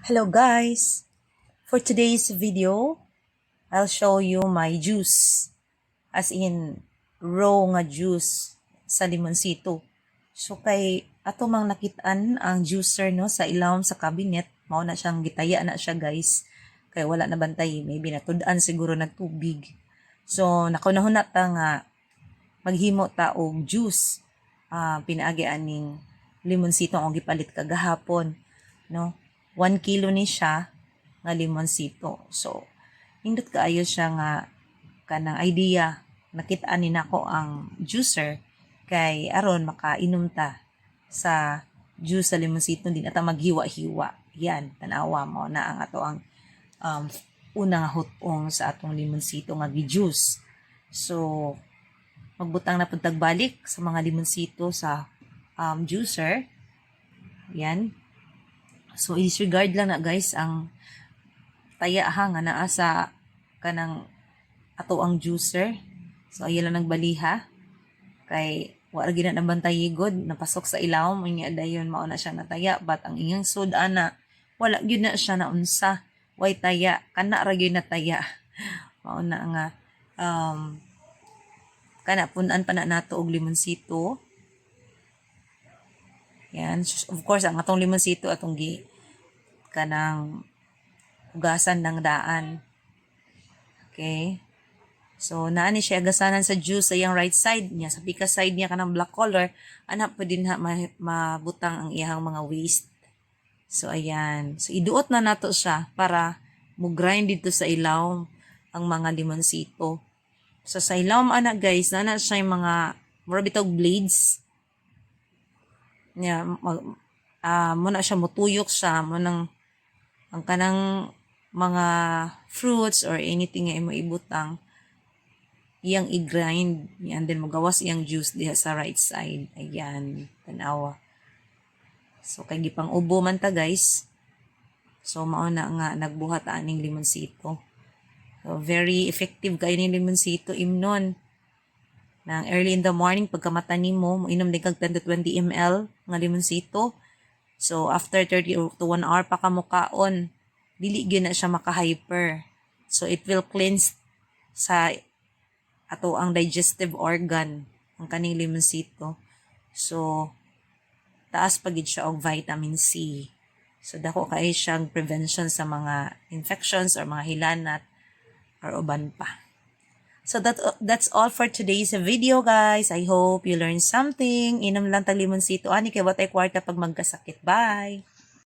Hello guys! For today's video, I'll show you my juice. As in, raw nga juice sa limonsito. So kay ato mang nakitaan ang juicer no sa ilawom sa cabinet, mao na siyang gitaya na siya guys. Kay wala na bantay, maybe natudan siguro nagtubig. So nakunahon na ta nga maghimo ta og juice. Pinaagi aning limonsito ang gipalit kagahapon, no? 1 kilo ni siya nga limonsito. So, indot kaayo siya nga kanang idea. Nakita ni nako ang juicer kay aron makainom ta sa juice sa limonsito din ata maghiwa-hiwa. Yan, tanawa mo na ang ato ang unang hutong sa atong limonsito nga gi-juice. So, magbutang na pud tagbalik sa mga limonsito sa juicer. Yan. So, disregard lang na guys ang taya ha nga naa sa kanang ato ang juicer. So, ayan lang nagbaliha. Kay, wala gina nabantay god, napasok sa ilawom, inya dayon mao na siya nataya. But ang iyang sud ana, wala gyud na siya naunsa. Way taya, kana ra gyud na taya. Mao na nga, kana punan pa na nato og limonsito. Yan, of course, ang atong limonsito atong kanang hugasan ng daan. Okay? So, naani siya agasanan sa juice sa iyang right side niya. Sa pika side niya kanang black color, anak pa din mabutang ang iyang mga waste. So, ayan. So, iduot na nato siya para mo-grind dito sa ilaw ang mga limonsito. So, sa ilaw anak guys, na siya yung mga marabitog blades. Niya, muna siya mutuyok siya, munang ang kanang mga fruits or anything nga imo ibutang iyang i-grind yan din magawas iyang juice diha sa right side. Ayan, tanawa. So kay gipang ubo man ta guys. So mao na nga nagbuhat aning limonsito. So very effective kay ni limonsito imnon. Nang early in the morning pagkamata nimo moinom din kag 10 to 20 ml nga limonsito. So, after 30 to 1 hour pa ka mukaon, dili gyud na siya maka-hyper. So, it will cleanse sa ato ang digestive organ, ang kaning limonsito. So, taas pa gid siya og vitamin C. So, dako kay siyang prevention sa mga infections or mga hilanat or uban pa. So, that's all for today's video, guys. I hope you learned something. Inom lang tag limonsito. Ani kay watay kwarta pag magkasakit. Bye!